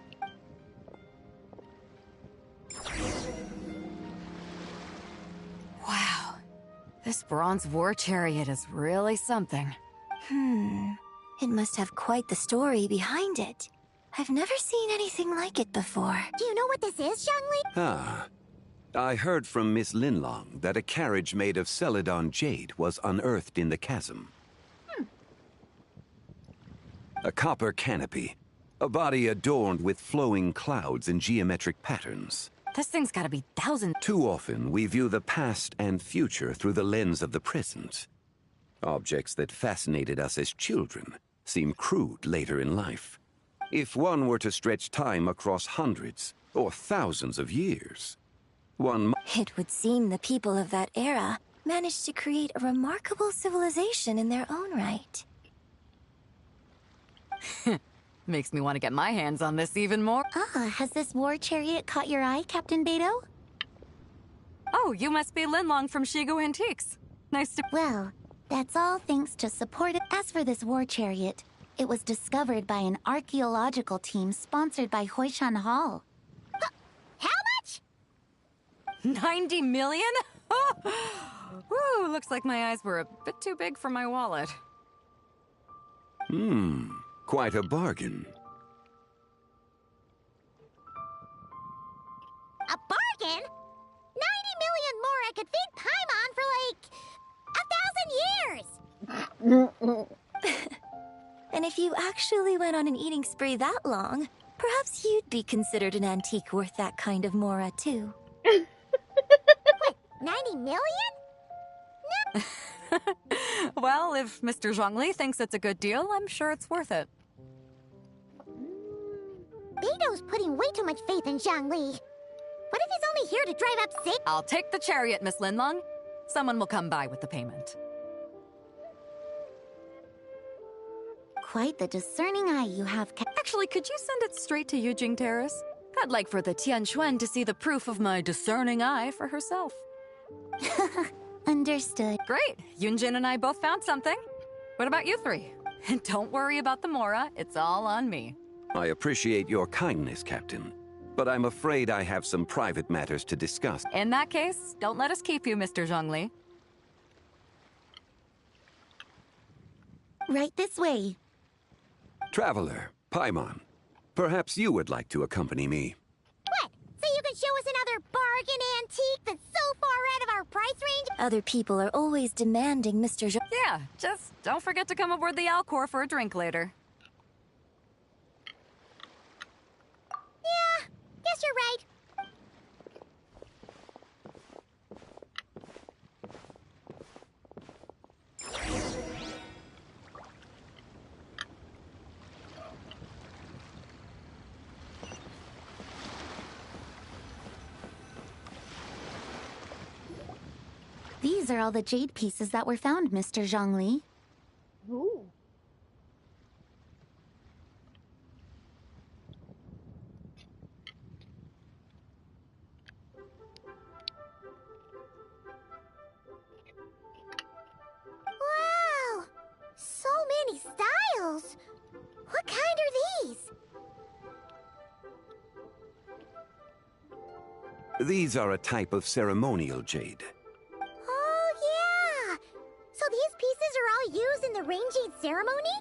Speaker 17: Wow. This bronze war chariot is really something.
Speaker 13: It must have quite the story behind it. I've never seen anything like it before.
Speaker 4: Do you know what this is, Zhongli?
Speaker 16: Ah. I heard from Miss Linlong that a carriage made of Celadon jade was unearthed in the chasm. A copper canopy. A body adorned with flowing clouds and geometric patterns.
Speaker 17: This thing's gotta be thousands.
Speaker 16: Too often, we view the past and future through the lens of the present. Objects that fascinated us as children seem crude later in life. If one were to stretch time across hundreds or thousands of years,
Speaker 13: It would seem the people of that era managed to create a remarkable civilization in their own right.
Speaker 17: Makes me want to get my hands on this even more.
Speaker 4: Has this war chariot caught your eye, Captain Beto?
Speaker 17: Oh, you must be Linlong from Shigo Antiques. Nice to...
Speaker 4: Well, that's all thanks to support. As for this war chariot, it was discovered by an archaeological team sponsored by Hoishan Hall. How much?
Speaker 17: 90 million? Woo, looks like my eyes were a bit too big for my wallet.
Speaker 16: Quite a bargain.
Speaker 4: A bargain? 90 million more I could feed Paimon for like 1,000 years!
Speaker 13: And if you actually went on an eating spree that long, perhaps you'd be considered an antique worth that kind of mora, too.
Speaker 4: What, 90 million?
Speaker 17: No. Well, if Mr. Zhongli thinks it's a good deal, I'm sure it's worth it.
Speaker 4: Beto's putting way too much faith in Zhongli. What if he's only here to drive up sick?
Speaker 17: I'll take the chariot, Miss Linlong. Someone will come by with the payment.
Speaker 2: Quite the discerning eye you have.
Speaker 17: Actually, could you send it straight to Yujing Terrace? I'd like for the Tianquan to see the proof of my discerning eye for herself.
Speaker 2: Understood.
Speaker 17: Great. Yunjin and I both found something. What about you three? And don't worry about the Mora. It's all on me.
Speaker 16: I appreciate your kindness, Captain. But I'm afraid I have some private matters to discuss.
Speaker 17: In that case, don't let us keep you, Mr. Zhongli.
Speaker 2: Right this way.
Speaker 16: Traveler, Paimon, perhaps you would like to accompany me.
Speaker 4: What? So you can show us another bargain antique that's so far out of our price range?
Speaker 2: Other people are always demanding, Mr.
Speaker 17: Yeah, just don't forget to come aboard the Alcor for a drink later.
Speaker 4: Yeah, guess you're right.
Speaker 2: These are all the jade pieces that were found, Mr. Zhongli.
Speaker 3: Ooh.
Speaker 4: Wow! So many styles! What kind are these?
Speaker 16: These are a type of ceremonial jade.
Speaker 4: Oh, yeah! So these pieces are all used in the rain jade ceremony?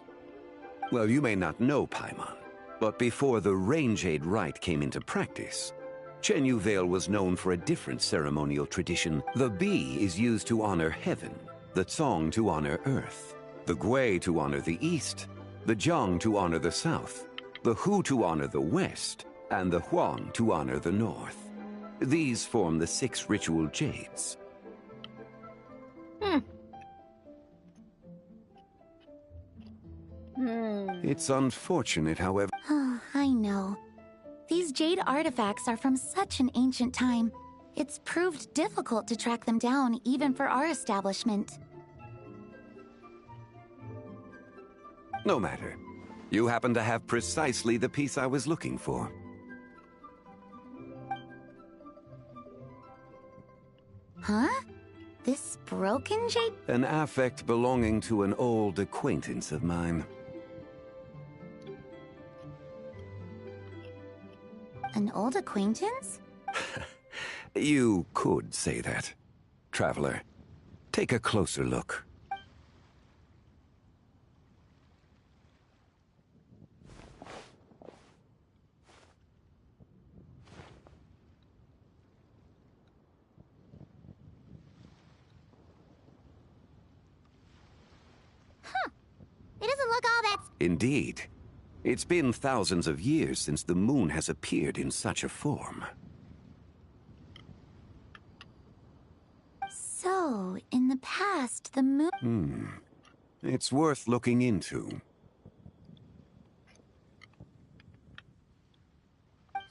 Speaker 16: Well, you may not know, Paimon, but before the rain jade rite came into practice, Chenyu Vale was known for a different ceremonial tradition. The bee is used to honor heaven, the Tsong to honor earth, the Gui to honor the east, the Jiang to honor the south, the Hu to honor the west, and the Huang to honor the north. These form the 6 ritual jades. It's unfortunate, however.
Speaker 2: Oh, I know. These jade artifacts are from such an ancient time. It's proved difficult to track them down, even for our establishment.
Speaker 16: No matter. You happen to have precisely the piece I was looking for.
Speaker 2: Huh? This broken jade?
Speaker 16: An affect belonging to an old acquaintance of mine.
Speaker 2: An old acquaintance?
Speaker 16: You could say that. Traveler, take a closer look.
Speaker 4: It doesn't look all that...
Speaker 16: Indeed. It's been thousands of years since the moon has appeared in such a form.
Speaker 2: So, in the past, the moon...
Speaker 16: It's worth looking into.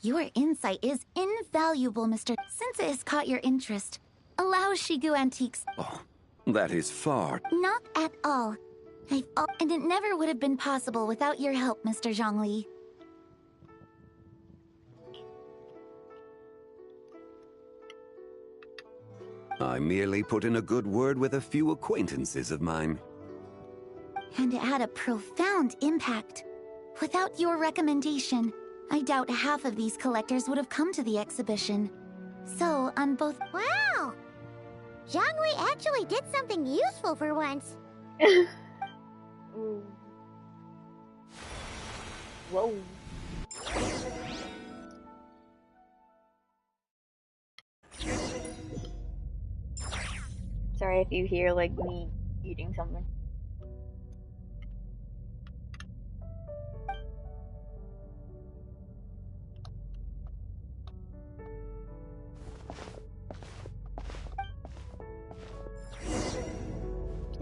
Speaker 2: Your insight is invaluable, Mr. Since it has caught your interest, allow Shigu Antiques...
Speaker 16: Oh, that is far...
Speaker 2: Not at all. And it never would have been possible without your help, Mr. Zhongli.
Speaker 16: I merely put in a good word with a few acquaintances of mine.
Speaker 2: And it had a profound impact. Without your recommendation, I doubt half of these collectors would have come to the exhibition. So, on both...
Speaker 4: Wow! Zhongli actually did something useful for once.
Speaker 3: Ooh. Whoa. Sorry if you hear like me eating something.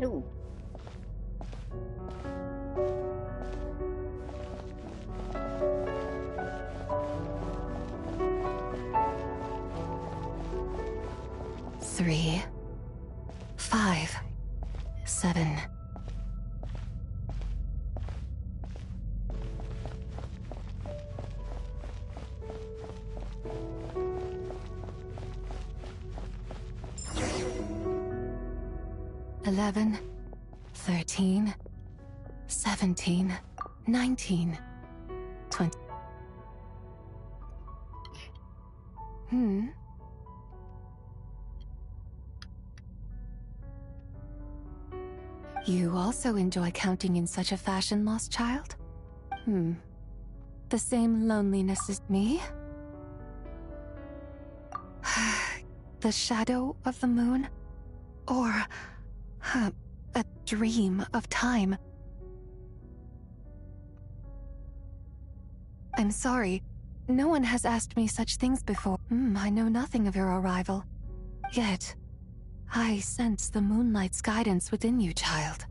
Speaker 3: Ooh.
Speaker 17: Three, 5, 7.
Speaker 18: 11, 13, 17, 19, 20. You also enjoy counting in such a fashion, lost child? The same loneliness as me? The shadow of the moon? Or a dream of time? I'm sorry. No one has asked me such things before. I know nothing of your arrival. Yet, I sense the moonlight's guidance within you, child.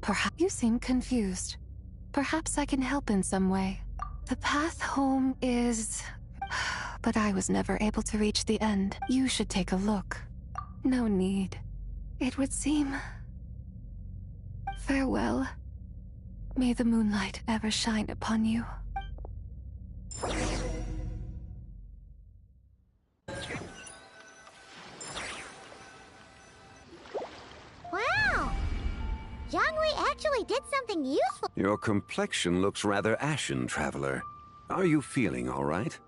Speaker 18: Perhaps you seem confused. Perhaps I can help in some way. The path home is... But I was never able to reach the end. You should take a look. No need. It would seem... Farewell. May the moonlight ever shine upon you.
Speaker 4: Wow! Jiangwei actually did something useful.
Speaker 16: Your complexion looks rather ashen, traveler. Are you feeling all right?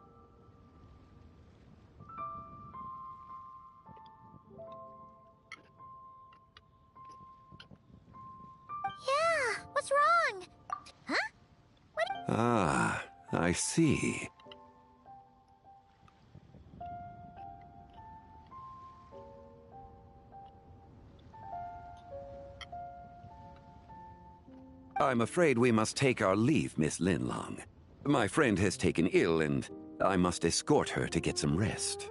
Speaker 4: Yeah, what's wrong? Huh?
Speaker 16: Ah, I see. I'm afraid we must take our leave, Miss Linlong. My friend has taken ill, and I must escort her to get some rest.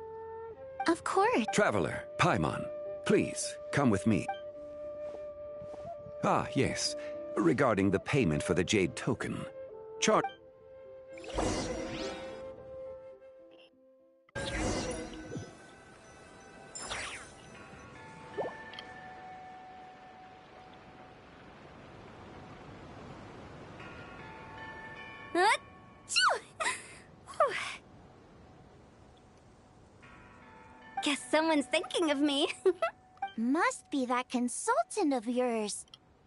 Speaker 13: Of course.
Speaker 16: Traveler, Paimon, please, come with me. Ah, yes. Regarding the payment for the Jade token.
Speaker 2: Guess someone's thinking of me.
Speaker 4: Must be that consultant of yours.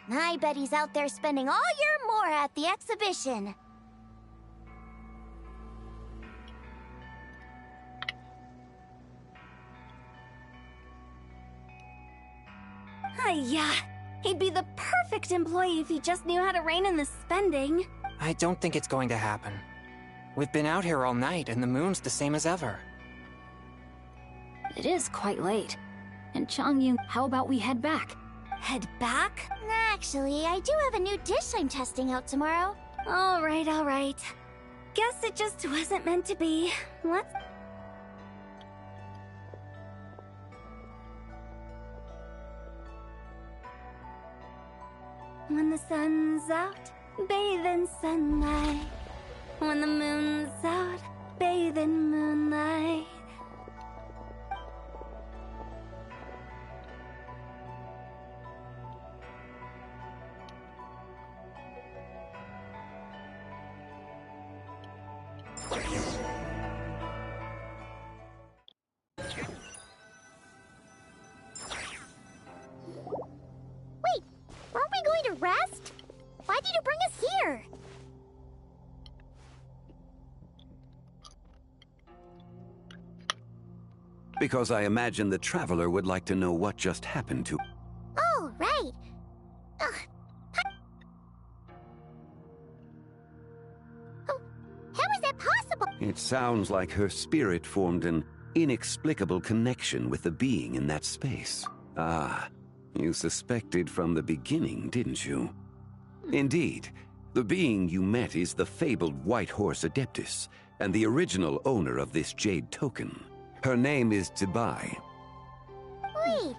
Speaker 4: I bet he's out there spending all year more at the exhibition.
Speaker 2: Yeah, he'd be the perfect employee if he just knew how to rein in the spending.
Speaker 7: I don't think it's going to happen. We've been out here all night, and the moon's the same as ever.
Speaker 12: It is quite late. And Changyun, how about we head back?
Speaker 2: Head back?
Speaker 4: Actually, I do have a new dish I'm testing out tomorrow.
Speaker 2: All right. Guess it just wasn't meant to be. Let's... When the sun's out, bathe in sunlight. When the moon's out, bathe in moonlight.
Speaker 4: Wait, aren't we going to rest? Why did you bring us here?
Speaker 16: Because I imagine the traveler would like to know what just happened to...
Speaker 4: Oh, right. Ugh. Oh, how is that possible?
Speaker 16: It sounds like her spirit formed an inexplicable connection with the being in that space. Ah, you suspected from the beginning, didn't you? Indeed, the being you met is the fabled White Horse Adeptus, and the original owner of this Jade token. Her name is Zibai.
Speaker 4: Wait,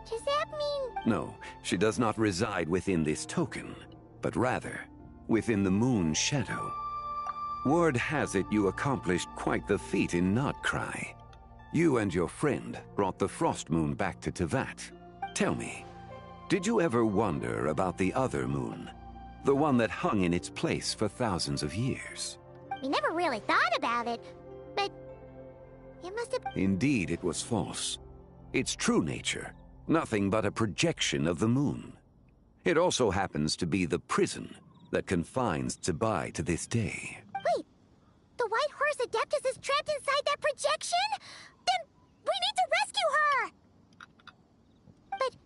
Speaker 4: does that mean...
Speaker 16: No, she does not reside within this token, but rather within the moon's shadow. Word has it you accomplished quite the feat in Notcry. You and your friend brought the Frost Moon back to Tevat. Tell me, did you ever wonder about the other moon? The one that hung in its place for thousands of years?
Speaker 4: We never really thought about it, but... it must have...
Speaker 16: Indeed, it was false. Its true nature nothing but a projection of the moon. It also happens to be the prison that confines Zibai to this day.
Speaker 4: Wait, the White Horse Adeptus is trapped inside that projection? Then we need to rescue her! But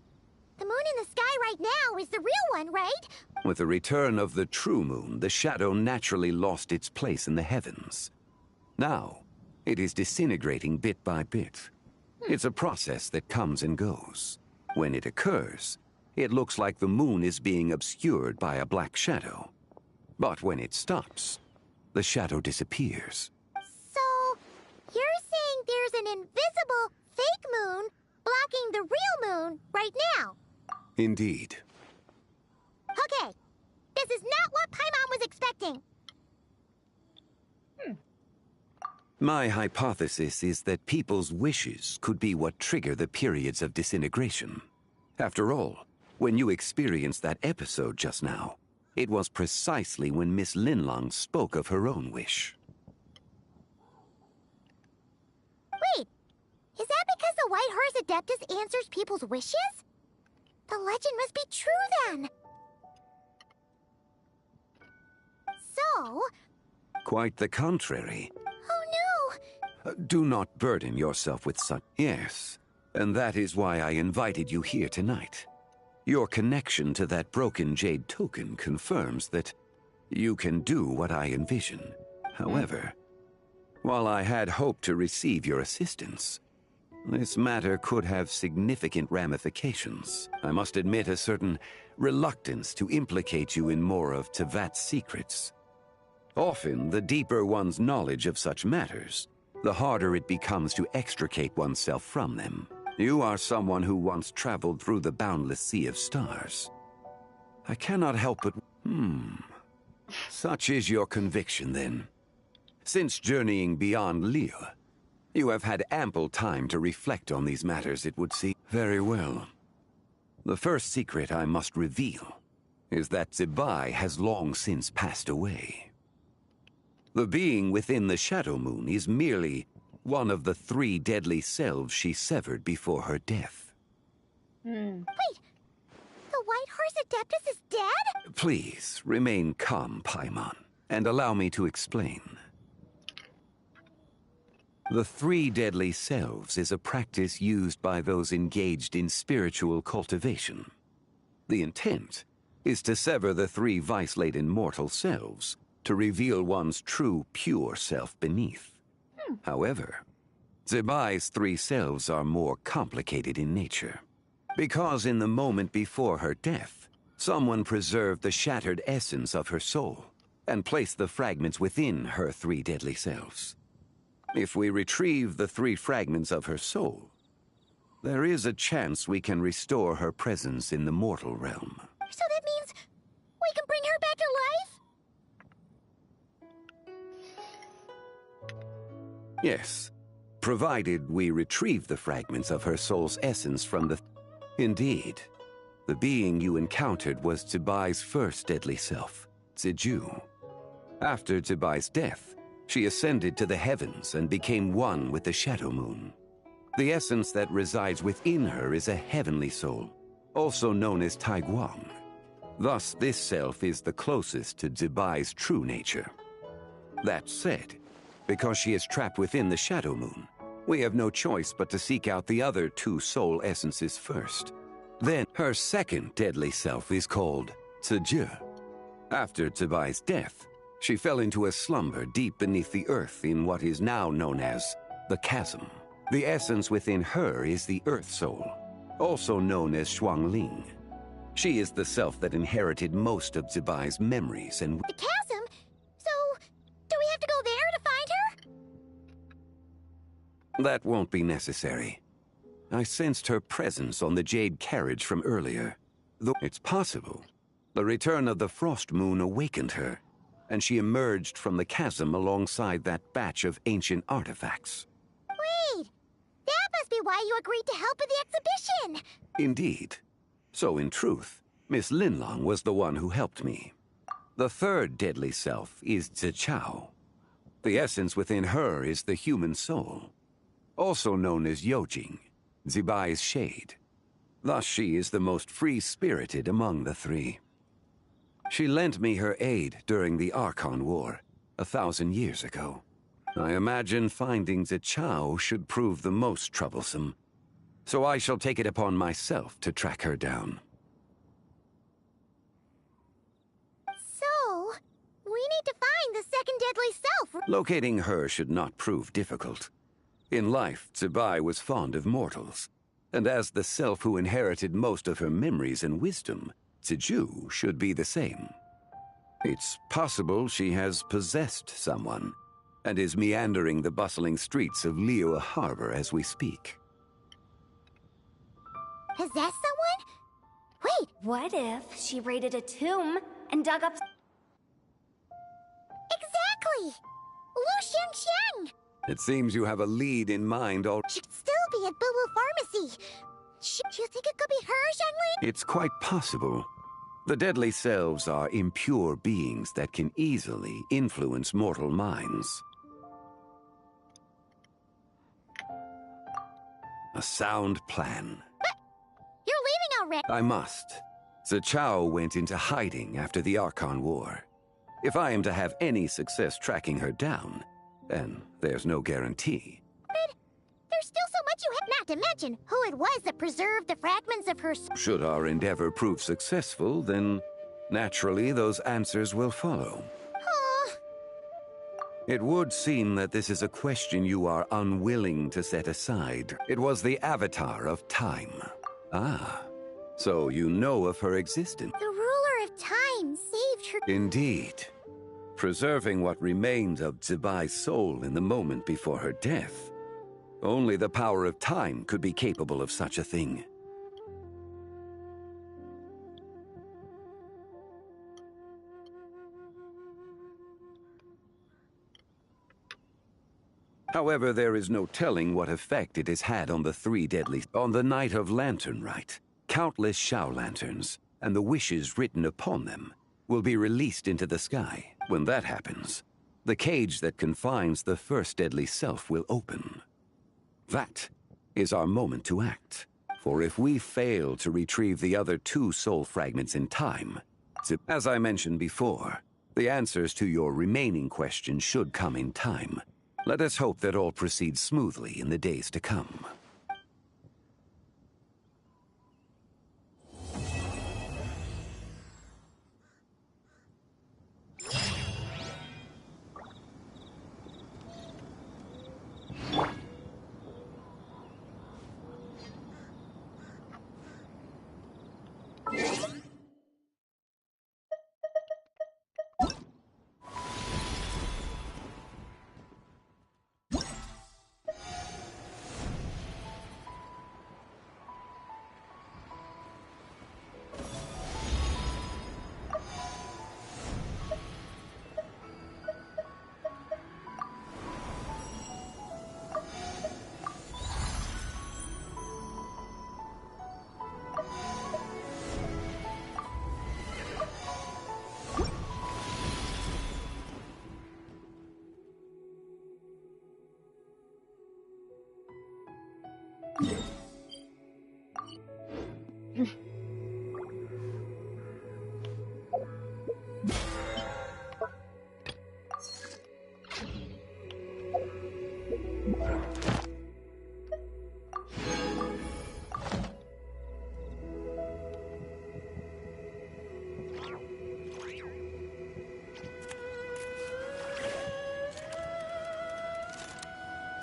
Speaker 4: the moon in the sky right now is the real one, right?
Speaker 16: With the return of the true moon, the shadow naturally lost its place in the heavens. Now, it is disintegrating bit by bit. It's a process that comes and goes. When it occurs, it looks like the moon is being obscured by a black shadow. But when it stops, the shadow disappears.
Speaker 4: So, you're saying there's an invisible fake moon blocking the real moon right now?
Speaker 16: Indeed.
Speaker 4: Okay, this is not what Paimon was expecting.
Speaker 16: My hypothesis is that people's wishes could be what trigger the periods of disintegration. After all, when you experienced that episode just now, it was precisely when Miss Linlong spoke of her own wish.
Speaker 4: Wait, is that because the White Horse Adeptus answers people's wishes? The legend must be true then. So...
Speaker 16: Quite the contrary.
Speaker 4: Oh no!
Speaker 16: Do not burden yourself with such... Yes, and that is why I invited you here tonight. Your connection to that broken jade token confirms that you can do what I envision. However, while I had hoped to receive your assistance, this matter could have significant ramifications. I must admit a certain reluctance to implicate you in more of Tevat's secrets. Often, the deeper one's knowledge of such matters, the harder it becomes to extricate oneself from them. You are someone who once traveled through the boundless sea of stars. I cannot help but... Such is your conviction, then. Since journeying beyond Liyue, you have had ample time to reflect on these matters, it would seem. Very well. The first secret I must reveal is that Zibai has long since passed away. The being within the Shadow Moon is merely one of the 3 deadly selves she severed before her death.
Speaker 4: Wait, the White Horse Adeptus is dead?
Speaker 16: Please, remain calm, Paimon, and allow me to explain. The 3 deadly selves is a practice used by those engaged in spiritual cultivation. The intent is to sever the 3 vice-laden mortal selves to reveal one's true, pure self beneath. However, Zibai's 3 selves are more complicated in nature. Because in the moment before her death, someone preserved the shattered essence of her soul and placed the fragments within her 3 deadly selves. If we retrieve the 3 fragments of her soul, there is a chance we can restore her presence in the mortal realm.
Speaker 4: So that means we can bring her back to life?
Speaker 16: Yes, provided we retrieve the fragments of her soul's essence from the... Indeed, the being you encountered was Zibai's first deadly self, Ziju. After Zibai's death, she ascended to the heavens and became one with the Shadow Moon. The essence that resides within her is a heavenly soul, also known as Taiguang. Thus, this self is the closest to Zibai's true nature. That said, because she is trapped within the Shadow Moon, we have no choice but to seek out the other 2 soul essences first. Then, her second deadly self is called Ziju. After Zibai's death, she fell into a slumber deep beneath the earth in what is now known as the Chasm. The essence within her is the Earth Soul, also known as Shuangling. She is the self that inherited most of Zibai's memories and...
Speaker 4: The Chasm? So, do we have to go there to find her?
Speaker 16: That won't be necessary. I sensed her presence on the jade carriage from earlier. Though it's possible, the return of the Frost Moon awakened her, and she emerged from the chasm alongside that batch of ancient artifacts.
Speaker 4: Wait! That must be why you agreed to help with the exhibition!
Speaker 16: Indeed. So in truth, Miss Linlong was the one who helped me. The third deadly self is Zichao. The essence within her is the human soul, also known as Yojing, Zibai's shade. Thus she is the most free-spirited among the three. She lent me her aid during the Archon War, 1,000 years ago. I imagine finding Zichao should prove the most troublesome, so I shall take it upon myself to track her down.
Speaker 4: So, we need to find the second deadly self.
Speaker 16: Locating her should not prove difficult. In life, Zibai was fond of mortals, and as the self who inherited most of her memories and wisdom, Ziju should be the same. It's possible she has possessed someone, and is meandering the bustling streets of Liyue Harbor as we speak.
Speaker 4: Possess someone? Wait!
Speaker 2: What if she raided a tomb and dug up...
Speaker 4: Exactly! Lu Xiangxiang!
Speaker 16: It seems you have a lead in mind already.
Speaker 4: Should still be at Boo Boo Pharmacy. Do you think it could be her, Xiangling?
Speaker 16: It's quite possible. The deadly selves are impure beings that can easily influence mortal minds. A sound plan.
Speaker 4: But you're leaving already.
Speaker 16: I must. Zichao went into hiding after the Archon War. If I am to have any success tracking her down, and there's no guarantee.
Speaker 4: But there's still so much you have not to mention who it was that preserved the fragments of her...
Speaker 16: Should our endeavor prove successful, then naturally those answers will follow. It would seem that this is a question you are unwilling to set aside. It was the avatar of time. Ah, so you know of her existence.
Speaker 4: The ruler of time saved her...
Speaker 16: Indeed. Preserving what remains of Zibai's soul in the moment before her death. Only the power of time could be capable of such a thing. However, there is no telling what effect it has had on the three deadly... On the night of Lantern Rite, countless Shao lanterns, and the wishes written upon them, will be released into the sky. When that happens, the cage that confines the first deadly self will open. That is our moment to act. For if we fail to retrieve the other two soul fragments in time, as I mentioned before, the answers to your remaining questions should come in time. Let us hope that all proceeds smoothly in the days to come.